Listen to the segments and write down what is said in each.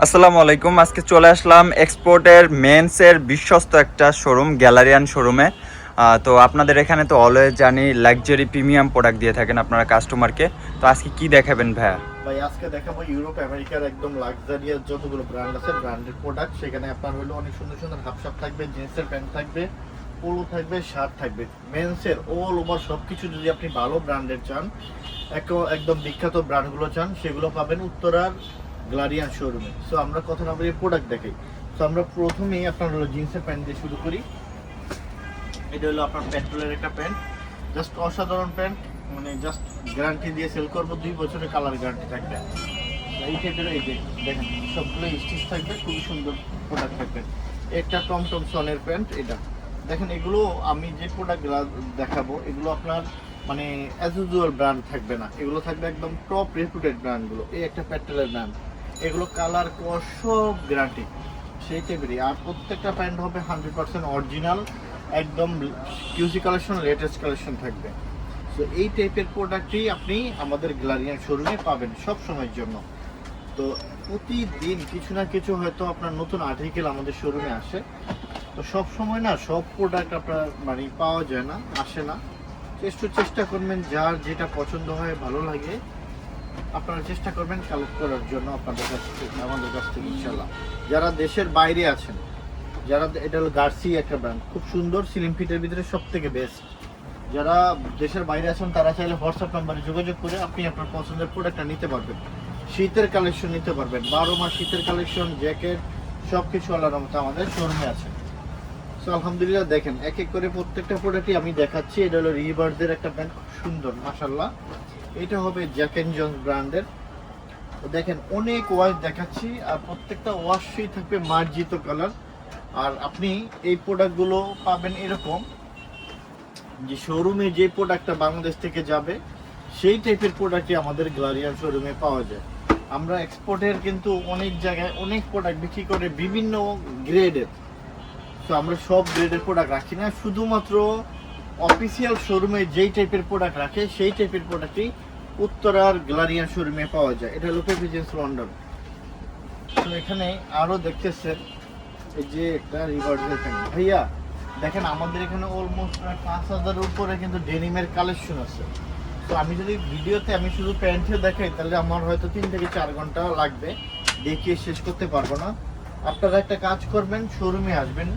আসসালামু আলাইকুম। আজকে চলে আসলাম এক্সপোর্টের মেন্সের বিশ্বস্ত একটা শোরুম, গ্যালারিয়ান শোরুমে। তো আপনাদের এখানে তো অলওয়েজ জানি লাক্সারি প্রিমিয়াম প্রোডাক্ট দিয়ে থাকেন আপনারা কাস্টমারকে। তো আজকে কি দেখাবেন ভাইয়া? ভাই আজকে দেখাবো ইউরোপ আমেরিকার একদম লাক্সারিয়াস যতগুলো ব্র্যান্ড আছে, ব্র্যান্ডেড প্রোডাক্ট। সেখানে আপনার হলো অনেক সুন্দর সুন্দর হাফ শার্ট থাকবে, জিন্সের প্যান্ট থাকবে, পোলো থাকবে, শার্ট থাকবে, মেন্সের অল ওভার সবকিছু। যদি আপনি ভালো ব্র্যান্ডের চান, একদম বিখ্যাত ব্র্যান্ডগুলো চান, সেগুলো পাবেন উত্তরার গ্লারিয়ান শোরুমে। সো আমরা কথা না বলে প্রোডাক্ট দেখাই। সো আমরা প্রথমেই আপনার হলো জিন্সের প্যান্ট দিয়ে শুরু করি। এটা হলো আপনার পেট্রোলের একটা প্যান্ট, জাস্ট অসাধারণ প্যান্ট, মানে জাস্ট গ্যারান্টি দিয়ে সেল করবো, 2 বছরের কালার গ্যারান্টি থাকবে। এই টাইপের এই যে দেখেন সবগুলো স্টিচ থাকবে, খুবই সুন্দর প্রোডাক্ট থাকবে। একটা টমটম সনের প্যান্ট, এটা দেখেন। এগুলো আমি যে প্রোডাক্টগুলো দেখাবো এগুলো আপনার মানে অ্যাজ ইউজুয়াল ব্র্যান্ড থাকবে না, এগুলো থাকবে একদম টপ রেপুটেড ব্র্যান্ডগুলো। এই একটা পেট্রোলের ব্র্যান্ড, এগুলো কালার কস সব গ্যারান্টি সেই টাইপেরই। আর প্রত্যেকটা প্যান্ট হবে 100% অরিজিনাল, একদম কিউসি কালেকশন, লেটেস্ট কালেকশন থাকবে। সো এই টাইপের প্রোডাক্টই আপনি আমাদের গ্যালারিয়ান শোরুমে পাবেন সব সময়ের জন্য। তো প্রতিদিন কিছু না কিছু হয়তো আপনার নতুন আর্টিকেল আমাদের শোরুমে আসে। তো সব সময় না সব প্রোডাক্ট আপনার মানে পাওয়া যায় না, আসে না। চেষ্টা করবেন যার যেটা পছন্দ হয়, ভালো লাগে, আপনারা চেষ্টা করবেন কালেক্ট করার জন্য আপনাদের কাছ থেকে, আমাদের কাছ থেকে ইনশাল্লাহ। যারা দেশের বাইরে আছেন, যারা, এটা হলো গার্সি একটা ব্র্যান্ড, খুব সুন্দর, স্লিম ফিটের ভিতরে সব থেকে বেস্ট। যারা দেশের বাইরে আছেন তারা চাইলে হোয়াটসঅ্যাপ নাম্বারে যোগাযোগ করে আপনি আপনার পছন্দের প্রোডাক্টটা নিতে পারবেন। শীতের কালেকশন নিতে পারবেন, 12 মাস শীতের কালেকশন, জ্যাকেট, সব কিছু আল্লাহর রহমতে আমাদের শোরুমে আছে। সো আলহামদুলিল্লাহ দেখেন এক এক করে প্রত্যেকটা প্রোডাক্টই আমি দেখাচ্ছি। এটা হলো রিবার্ডের একটা প্যান্ট, খুব সুন্দর মাশাআল্লাহ। এটা হবে জ্যাক এন্ড জন্স ব্র্যান্ডের। দেখেন অনেক ওয়াশ দেখাচ্ছি, আর প্রত্যেকটা ওয়াশই থাকবে মার্জিত কালার। আর আপনি এই প্রোডাক্টগুলো পাবেন এরকম যে শোরুমে যে প্রোডাক্টটা বাংলাদেশ থেকে যাবে সেই টাইপের প্রোডাক্টই আমাদের গ্যালারিয়ান শোরুমে পাওয়া যায়। আমরা এক্সপোর্টের কিন্তু অনেক জায়গায় অনেক প্রোডাক্ট বিক্রি করে, বিভিন্ন গ্রেডের। তো আমরা সব গ্রেডের প্রোডাক্ট রাখি না, শুধুমাত্র অফিসিয়াল শোরুমে যেই টাইপের প্রোডাক্ট রাখে সেই টাইপের প্রোডাক্টই উত্তরার গ্যালারিয়ান শোরুমে পাওয়া যায়। এটা হলো পেপিজেন্স লন্ডন। তো এখানে আরও দেখতেছেন এই যে একটা রিভার্সের প্যান্ট। ভাইয়া দেখেন আমাদের এখানে অলমোস্ট প্রায় 5,000-এর উপরে কিন্তু ডেনিমের কালেকশন আছে। তো আমি যদি ভিডিওতে আমি শুধু প্যান্টে দেখাই তাহলে আমার হয়তো 3 থেকে 4 ঘন্টা লাগবে, দেখিয়ে শেষ করতে পারবো না। আপনারা একটা কাজ করবেন, শোরুমে আসবেন,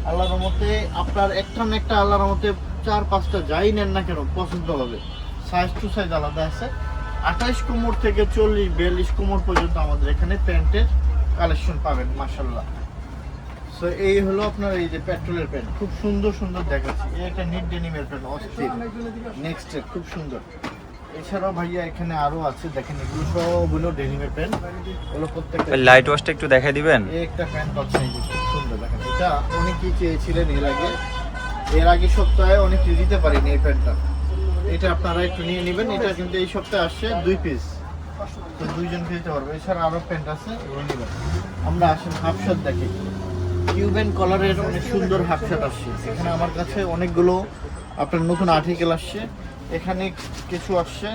আল্লাহর রহমতে আপনার একটা না একটা আল্লাহর রহমতে 4-5টা যাই নেন না কেন পছন্দ হবে। সাইজ টু সাইজ আলাদা আছে। 28 কোমর থেকে 40-42 কোমর পর্যন্ত আমাদের এখানে প্যান্টের কালেকশন পাবেন মাশাআল্লাহ। সো এই হলো আপনার এই যে পেট্রোলের প্যান্ট, খুব সুন্দর সুন্দর দেখাচ্ছি। এই একটা নিট ডেনিমের প্যান্ট, অস্থির, নেক্সট খুব সুন্দর। এছাড়াও ভাইয়া এখানে আরো আছে, দেখেন এগুলো সবগুলো ডেনিমের প্যান্ট, এগুলো প্রত্যেকটা। লাইট ওয়াশটা একটু দেখাই দিবেন? এই একটা প্যান্ট পাচ্ছেন, এই যে খুব সুন্দর দেখেন। এটা অনেকেই চেয়েছিলেন এর আগে সপ্তাহে অনেকে দিতে পারিনি এই প্যান্টটা। এটা আপনারা একটু নিয়ে নেবেন, এটা কিন্তু এই সপ্তাহে আসছে 2 পিস, তো 2 জনকে দিতে পারবে। এছাড়া আরো প্যান্ট আছে, এগুলো নেবেন। আমরা আসেন হাফ শার্ট দেখি। কিউবেন কলারের অনেক সুন্দর হাফ শার্ট আসছে এখানে আমার কাছে, অনেকগুলো আপনার নতুন আর্টিকেল আসছে, এখানে কিছু আসছে।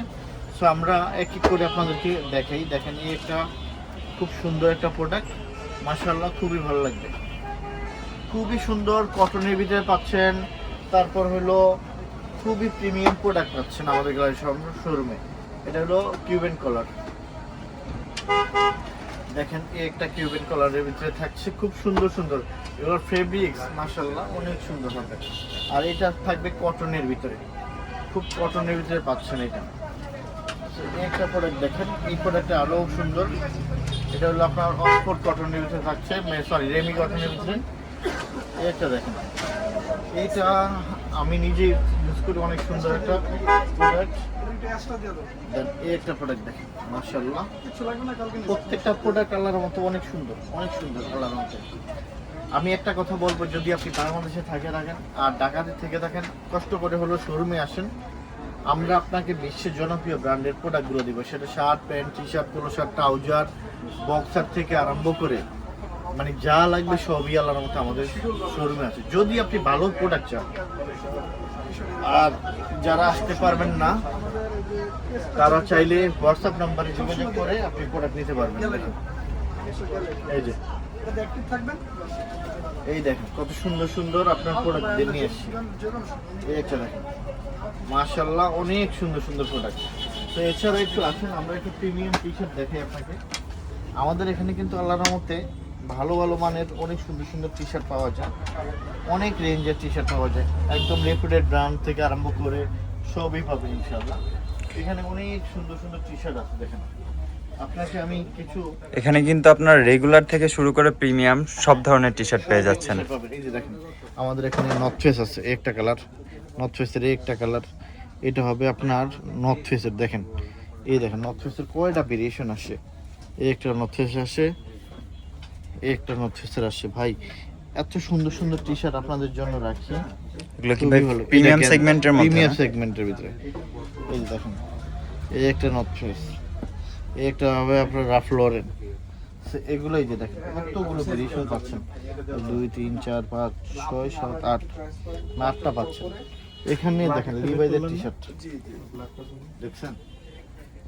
সো আমরা এক এক করে আপনাদেরকে দেখাই। দেখেন এই একটা খুব সুন্দর একটা প্রোডাক্ট, মাশাআল্লাহ, খুবই ভালো লাগবে, খুবই সুন্দর, কটনের ভিতরে পাচ্ছেন। তারপর হলো খুবই প্রিমিয়াম প্রোডাক্ট পাচ্ছেন আমাদের গ্যালারি শোরুমে। এটা হলো কিউবেন কলার, দেখেন এই একটা কিউবেন কলারের ভিতরে থাকছে, খুব সুন্দর সুন্দর। এগুলোর ফেব্রিক্স মাশাআল্লাহ অনেক সুন্দর হবে। আর এটা থাকবে কটনের ভিতরে, খুব কটনের ভিতরে পাচ্ছেন এটা। এই একটা প্রোডাক্ট দেখেন, এই প্রোডাক্টটা আরও সুন্দর। এটা হলো আপনার অক্সফোর্ড কটনের ভিতরে থাকছে, রেমি কটনের ভিতরে। এই একটা দেখেন, এইটা আমি নিজেই ইউজ করি, অনেক সুন্দর একটা প্রোডাক্ট। এই একটা প্রোডাক্ট দেখেন মাশাআল্লাহ, প্রত্যেকটা প্রোডাক্ট আল্লাহর মতো অনেক সুন্দর, অনেক সুন্দর আল্লাহর মতো। আমি একটা কথা বলবো, যদি আপনি বাংলাদেশে থাকেন আর ঢাকাতে থেকে থাকেন, কষ্ট করে হলো শোরুমে আসেন, আমরা আপনাকে বিশ্বের জনপ্রিয় ব্র্যান্ডের প্রোডাক্টগুলো দিব। সেটা shirt, pant, T shirt, polo shirt, trouser, boxer থেকে আরম্ভ করে মানে যা লাগবে সবই আল্লাহর মতো আমাদের শোরুমে আছে, যদি আপনি ভালো প্রোডাক্ট চান। আর যারা আসতে পারবেন না তারা চাইলে হোয়াটসঅ্যাপ নাম্বারে যোগাযোগ করে আপনি প্রোডাক্ট নিতে পারবেন। এই যে এই দেখেন কত সুন্দর সুন্দর আপনার প্রোডাক্ট নিয়ে এসেছি। এই একটা দেখেন মাশাআল্লাহ অনেক সুন্দর সুন্দর প্রোডাক্ট। তো এছাড়া একটু আসেন আমরা একটু প্রিমিয়াম টি শার্ট দেখাই আপনাকে। আমাদের এখানে কিন্তু আল্লাহর রহমতে ভালো ভালো মানের অনেক সুন্দর সুন্দর টি শার্ট পাওয়া যায়, অনেক রেঞ্জের টি শার্ট পাওয়া যায়, একদম রেপুটেড ব্র্যান্ড থেকে আরম্ভ করে সবই পাবেন ইনশাআল্লাহ। এখানে অনেক সুন্দর সুন্দর টি শার্ট আছে দেখেন। আপনাকে আমি কিছু এখানে কিন্তু আপনার রেগুলার থেকে শুরু করে প্রিমিয়াম সব ধরনের টি শার্ট পেয়ে যাচ্ছেন। এই যে দেখেন আমাদের এখানে নর্থ ফেস আছে একটা কালার, নর্থ ফেসের একটা কালার, এটা হবে আপনার নর্থ ফেসের। দেখেন এই দেখেন নর্থ ফেসের কয়টা ভেরিয়েশন আসে, এই একটা নর্থ ফেস আসে, এই একটা নর্থ ফেসের আসে। ভাই এত সুন্দর সুন্দর টি শার্ট আপনাদের জন্য রাখি, এগুলো কি ভাই প্রিমিয়াম সেগমেন্টের মধ্যে? প্রিমিয়াম সেগমেন্টের ভিতরে। এই যে দেখেন এই একটা নর্থ ফেস, এই একটা হবে আপনার রাফ লরেন। এগুলোই যে দেখেন কতগুলো ভেরিয়েশন পাচ্ছেন, 2 3 4 5 6 7 8 8টা পাচ্ছেন। এখানে দেখেন লিভাইজের টি শার্ট দেখছেন,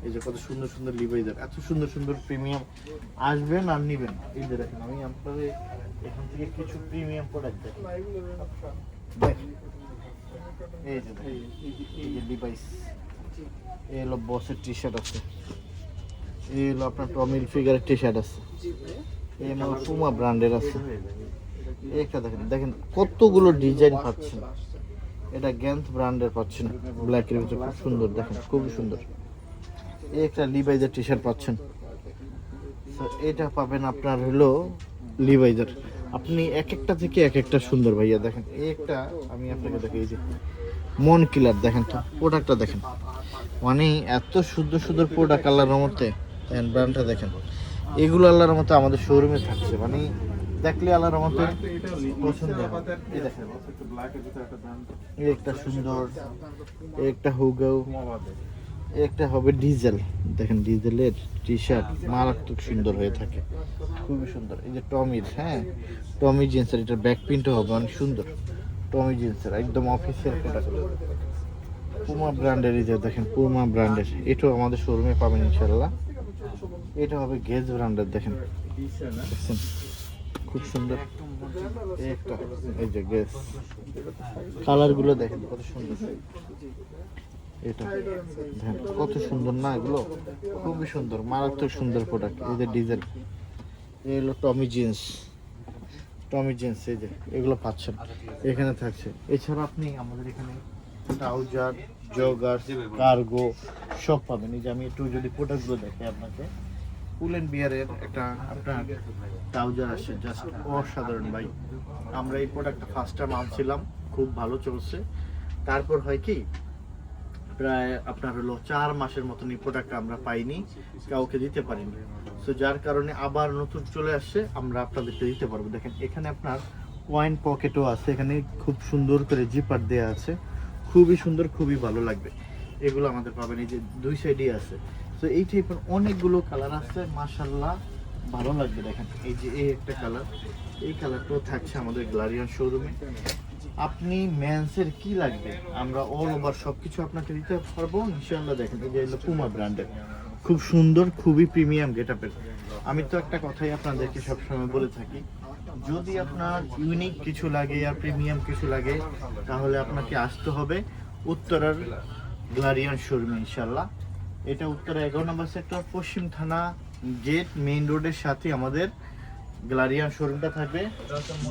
এই যে কত সুন্দর সুন্দর লিভাইজের, এত সুন্দর সুন্দর প্রিমিয়াম আসবেন আর নিবেন। এই যে দেখেন আমি আপনাদের এখান থেকে কিছু প্রিমিয়াম প্রোডাক্ট দেখেন, এই যে দেখেন এই যে লিভাইস, এই হলো বসের টি শার্ট আছে, এই হলো আপনার টমি হিলফিগারের টি শার্ট আছে, এই হলো পুমা ব্র্যান্ডের আছে। একটা দেখেন দেখেন কতগুলো ডিজাইন পাচ্ছেন, এটা গ্যান্থ ব্র্যান্ডের পাচ্ছেন ব্ল্যাকের ভিতরে, খুব সুন্দর দেখেন খুবই সুন্দর। এই একটা লিভাইজের টি শার্ট পাচ্ছেন, তো এটা পাবেন আপনার হলো লিভাইজের। আপনি এক একটা থেকে এক একটা সুন্দর ভাইয়া দেখেন। এই একটা আমি আপনাকে দেখে এই যে মন কিলার দেখেন তো প্রোডাক্টটা দেখেন, মানে এত সুন্দর সুন্দর প্রোডাক্ট আল্লাহর রহমতে দেখেন, ব্র্যান্ডটা দেখেন। এগুলো আল্লাহর রহমতে আমাদের শোরুমে থাকছে, মানে দেখলে আল্লাহর রহমতে পছন্দ হবে। এই দেখেন এই একটা সুন্দর, এই একটা হুগাও, এই একটা হবে ডিজেল। দেখেন ডিজেলের টি শার্ট মারাত্মক সুন্দর হয়ে থাকে, খুবই সুন্দর। এই যে টমির, হ্যাঁ টমি জিন্সের, এটা ব্যাক প্রিন্টও হবে অনেক সুন্দর, টমি জিন্সের একদম অফিসিয়াল প্রোডাক্ট। পুমা ব্র্যান্ডের, এই যে দেখেন পুমা ব্র্যান্ডের, এটাও আমাদের শোরুমে পাবেন ইনশাআল্লাহ। এটা হবে গেজ ব্র্যান্ডের, দেখেন দেখছেন খুব সুন্দর। এই একটা এই যে গেজ, কালারগুলো দেখেন কত সুন্দর, এটা দেখেন কত সুন্দর না, এগুলো খুবই সুন্দর মারাত্মক সুন্দর প্রোডাক্ট। এই যে ডিজেল, এই হলো টমি জিন্স, টমি জিন্স এই যে এগুলো পাচ্ছেন এখানে থাকছে। এছাড়া আপনি আমাদের এখানে ট্রাউজার, জগার্স, কার্গো সব পাবেন। এই যে আমি একটু যদি প্রোডাক্টগুলো দেখে আপনাকে, পুল এন্ড বিয়ারের একটা আপনার ট্রাউজার আসছে, জাস্ট অসাধারণ ভাই। আমরা এই প্রোডাক্টটা ফার্স্ট টাইম আনছিলাম, খুব ভালো চলছে। তারপর হয় কি প্রায় আপনার হলো 4 মাসের মতন এই প্রোডাক্টটা আমরা পাইনি, কাউকে দিতে পারিনি। সো যার কারণে আবার নতুন চলে আসছে, আমরা আপনাদেরকে দিতে পারবো। দেখেন এখানে আপনার কয়েন পকেটও আছে, এখানে খুব সুন্দর করে জিপার দেওয়া আছে, খুবই সুন্দর, খুবই ভালো লাগবে। এগুলো আমাদের পাবেন, এই যে 2 সাইডই আছে। তো এই টাইপের অনেকগুলো কালার আছে, মাশাআল্লাহ ভালো লাগবে। দেখেন এই যে এই একটা কালার, এই কালারটাও থাকছে আমাদের গ্লারিয়ান শোরুমে। আপনি মেন্সের কি লাগবে আমরা অল ওভার সবকিছু আপনাকে দিতে পারবো ইনশাআল্লাহ। দেখেন এই যে পুমা ব্র্যান্ডের, খুব সুন্দর, খুবই প্রিমিয়াম গেটআপের। আমি তো একটা কথাই আপনাদেরকে সবসময় বলে থাকি, যদি আপনার ইউনিক কিছু লাগে আর প্রিমিয়াম কিছু লাগে, তাহলে আপনাকে আসতে হবে উত্তরার গ্লারিয়ান শোরুমে ইনশাআল্লাহ। এটা উত্তরা 11 নম্বর সেক্টর, পশ্চিম থানা গেট, মেইন রোডের সাথে আমাদের গ্যালারিয়ান শোরুমটা থাকবে।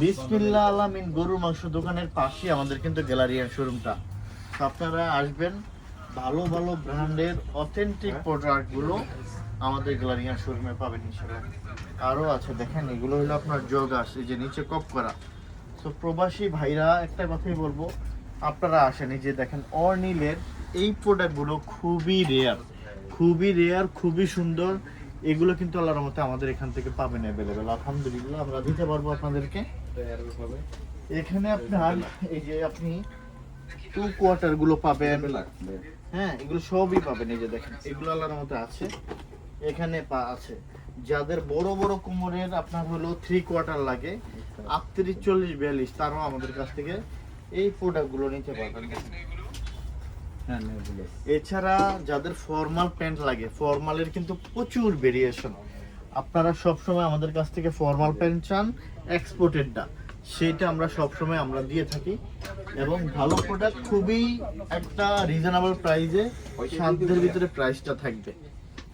বিসমিল্লাহ আলামিন গরুর মাংস দোকানের পাশে আমাদের কিন্তু গ্যালারিয়ান শোরুমটা। তো আপনারা আসবেন, ভালো ভালো ব্র্যান্ডের অথেন্টিক প্রোডাক্টগুলো আমাদের গ্যালারিয়ান শোরুমে পাবেন ইনশাআল্লাহ। আরও আছে দেখেন, এগুলো হলো আপনার জগার্স, এই যে নিচে কপ করা। তো প্রবাসী ভাইরা একটা কথাই বলবো, আপনারা আসেন। এই যে দেখেন অর্নিলের এই প্রোডাক্টগুলো খুবই রেয়ার, খুবই রেয়ার, খুবই সুন্দর। এগুলো কিন্তু আল্লাহর রহমতে আমাদের এখান থেকে পাবেন অ্যাভেলেবেল, আলহামদুলিল্লাহ আমরা দিতে পারবো আপনাদেরকে। এখানে আপনার এই যে আপনি 2 কোয়ার্টার গুলো পাবেন, হ্যাঁ এগুলো সবই পাবেন। এই যে দেখেন এগুলো আল্লাহর রহমতে আছে, এখানে আছে। যাদের বড় বড় কোমরের আপনার হলো 3 কোয়ার্টার লাগে, 38 40 42, তারাও আমাদের কাছ থেকে এই প্রোডাক্টগুলো নিতে পারবেন। এছাড়া যাদের ফর্মাল প্যান্ট লাগে, ফর্মালের কিন্তু প্রচুর ভেরিয়েশন, আপনারা সবসময় আমাদের কাছ থেকে ফর্মাল প্যান্ট চান এক্সপোর্টেডটা, সেটা আমরা সবসময় আমরা দিয়ে থাকি এবং ভালো প্রোডাক্ট, খুবই একটা রিজনেবল প্রাইসে, সাধ্যের ভিতরে প্রাইসটা থাকবে।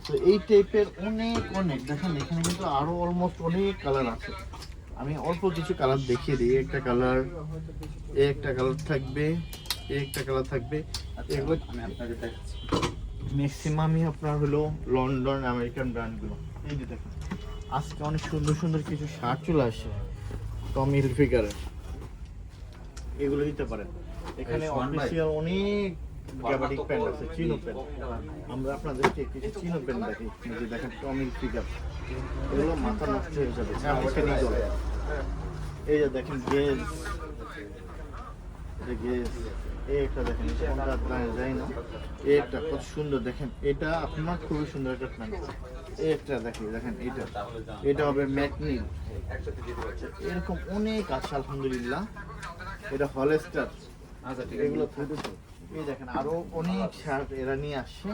তো এই টাইপের অনেক অনেক দেখেন, এখানে কিন্তু আরো অলমোস্ট অনেক কালার আছে। আমি অল্প কিছু কালার দেখিয়ে দিই। একটা কালার, একটা কালার থাকবে, একটা কালার থাকবে। এগুলো আমি আপনাকে দেখাচ্ছি। ম্যাক্সিমামই আপনার হলো লন্ডন আমেরিকান ব্র্যান্ডগুলো। এই যে দেখেন, আজকে অনেক সুন্দর সুন্দর কিছু শার্ট চলে আসে টমি হিলফিগারের, এগুলো দিতে পারেন। এখানে অফিসিয়াল অনেক গ্যাবাটিক প্যান্ট আছে, চিনো প্যান্ট। আমরা আপনাদেরকে কিছু চিনো প্যান্ট দেখি, এই যে দেখেন টমি হিলফিগার, এগুলো মাথা নষ্ট হয়ে যাবে। এই যে দেখেন গেজ, গেজ এই একটা দেখেন, যাই না, এই একটা কত সুন্দর দেখেন, এটা আপনার খুবই সুন্দর একটা প্যান্ট। এই একটা দেখেন এটা, এটা হবে ম্যাকনিল। এরকম অনেক আছে আলহামদুলিল্লাহ। এটা হলস্টার, এগুলো থাকে। এই দেখেন আরো অনেক শার্ট এরা নিয়ে আসছে,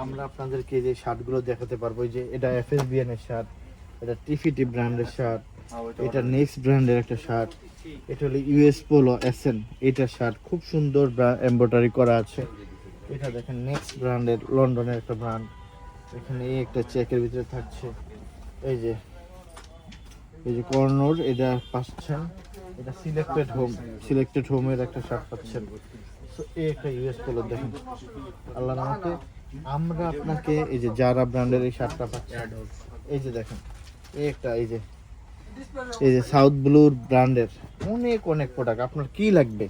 আমরা আপনাদেরকে যে শার্টগুলো দেখাতে পারবো। এই যে এটা FSBN এর শার্ট, এটা টিফিটি ব্র্যান্ডের শার্ট, এটা নেক্সট ব্র্যান্ডের একটা শার্ট, এটা হলো US পোলো SN, এটা শার্ট খুব সুন্দর এমব্রয়ডারি করা আছে। এটা দেখেন নেক্সট ব্র্যান্ডের, লন্ডনের একটা ব্র্যান্ড। এখানে এই একটা চেকের ভিতরে থাকছে। এই যে কর্নর, এটা পাচ্ছেন, এটা সিলেক্টেড হোমের একটা শার্ট পাচ্ছেন। তো এই একটা US পোলো দেখেন, আল্লাহর রহমতে আমরা আপনাকে এই যে জারা ব্র্যান্ডের এই শার্টটা পাচ্ছেন। এই যে দেখেন এই একটা, এই যে সাউথ ব্লুর ব্র্যান্ডের অনেক অনেক প্রোডাক্ট। আপনার কি লাগবে?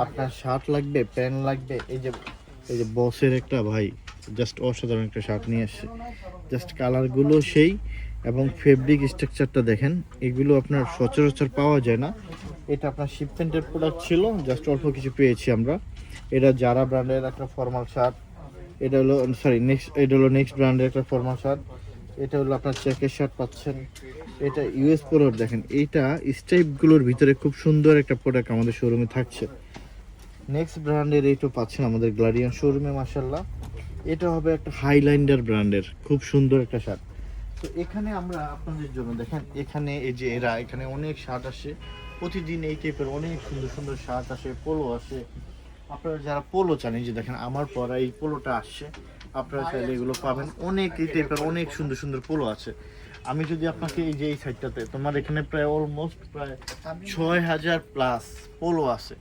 আপনার শার্ট লাগবে, প্যান্ট লাগবে, এই যে বসের একটা ভাই জাস্ট অসাধারণ একটা শার্ট নিয়ে আসছে। জাস্ট কালারগুলো সেই, এবং ফেব্রিক স্ট্রাকচারটা দেখেন, এগুলো আপনার সচরাচর পাওয়া যায় না। এটা আপনার শিপমেন্টের প্রোডাক্ট ছিল, জাস্ট অল্প কিছু পেয়েছি আমরা। এটা জারা ব্র্যান্ডের একটা ফর্মাল শার্ট, এটা হলো নেক্সট ব্র্যান্ডের একটা ফর্মাল শার্ট, এটা হলো আপনার চেকের শার্ট পাচ্ছেন। এটা US পোলোর দেখেন, এইটা স্ট্রাইপগুলোর ভিতরে খুব সুন্দর একটা প্রোডাক্ট আমাদের শোরুমে থাকছে। নেক্সট ব্র্যান্ডের এইটা পাচ্ছেন আমাদের গ্লাডিয়ান শোরুমে মাশাআল্লাহ। এটা হবে একটা হাইলাইন্ডার ব্র্যান্ডের খুব সুন্দর একটা শার্ট। তো এখানে আমরা আপনাদের জন্য দেখেন, এখানে এই যে এখানে অনেক শার্ট আসে প্রতিদিন, এই টাইপের অনেক সুন্দর সুন্দর শার্ট আসে, পোলো আসে। আপনারা যারা পোলো চান, এই যে দেখেন আমার পরা এই পোলোটা আসছে, আপনারা চাইলে এগুলো পাবেন। অনেক এই টাইপের অনেক সুন্দর সুন্দর পোলো আছে। আমি যদি আপনাকে এই যে এই সাইডটাতে, তোমার এখানে প্রায় অলমোস্ট প্রায় 6000 প্লাস পোলো আছে,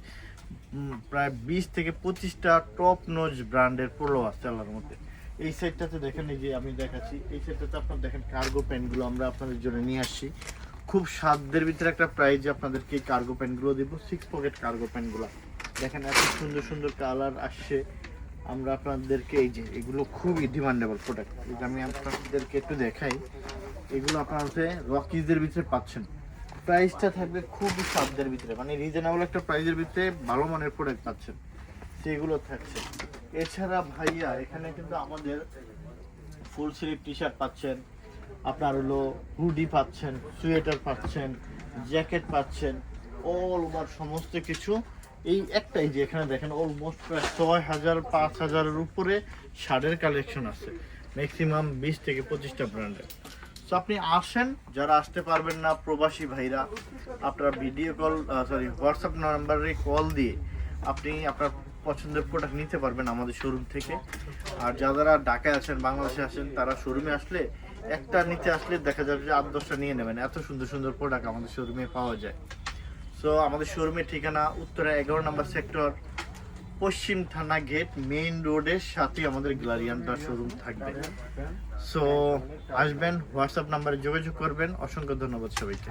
প্রায় 20 থেকে 25টা টপ নোজ ব্র্যান্ডের পোলো আছে আল্লাহর মধ্যে। এই সাইডটাতে দেখেন, এই যে আমি দেখাচ্ছি, এই সাইডটাতে আপনার দেখেন কার্গো প্যান্টগুলো আমরা আপনাদের জন্য নিয়ে আসছি খুব সাধ্যের ভিতরে একটা প্রাইজে আপনাদেরকে এই কার্গো প্যান্টগুলো দেবো। 6 পকেট কার্গো প্যান্টগুলো দেখেন, এত সুন্দর সুন্দর কালার আসছে। আমরা আপনাদেরকে এই যে এগুলো খুবই ডিমান্ডেবল প্রোডাক্ট, এটা আমি আপনাদেরকে একটু দেখাই। এগুলো আপনার হচ্ছে রকিজের ভিতরে পাচ্ছেন, প্রাইসটা থাকবে খুবই সাধ্যের ভিতরে, মানে রিজনেবল একটা প্রাইজের ভিতরে ভালো মানের প্রোডাক্ট পাচ্ছেন, সেগুলো থাকছে। এছাড়া ভাইয়া এখানে কিন্তু আমাদের ফুল স্লিভ টি শার্ট পাচ্ছেন, আপনার হলো হুডি পাচ্ছেন, সোয়েটার পাচ্ছেন, জ্যাকেট পাচ্ছেন, অল ওভার সমস্ত কিছু। এই একটাই যে এখানে দেখেন অলমোস্ট প্রায় 6000 5000-এর উপরে শার্টের কালেকশন আছে, ম্যাক্সিমাম 20 থেকে 25টা ব্র্যান্ডের। তো আপনি আসেন, যারা আসতে পারবেন না প্রবাসী ভাইরা, আপনারা হোয়াটসঅ্যাপ নাম্বারে কল দিয়ে আপনি আপনার পছন্দের প্রোডাক্ট নিতে পারবেন আমাদের শোরুম থেকে। আর যারা ঢাকায় আছেন, বাংলাদেশে আসেন, তারা শোরুমে আসলে একটা নিতে আসলে দেখা যাবে যে 8-10টা নিয়ে নেবেন, এত সুন্দর সুন্দর প্রোডাক্ট আমাদের শোরুমে পাওয়া যায়। সো আমাদের শোরুমের ঠিকানা উত্তরা 11 নম্বর সেক্টর, পশ্চিম থানা গেট, মেইন রোডের সাথে আমাদের গ্লারিয়ানটা শোরুম থাকবে। সো আসবেন, হোয়াটসঅ্যাপ নাম্বারে যোগাযোগ করবেন। অসংখ্য ধন্যবাদ সবাইকে।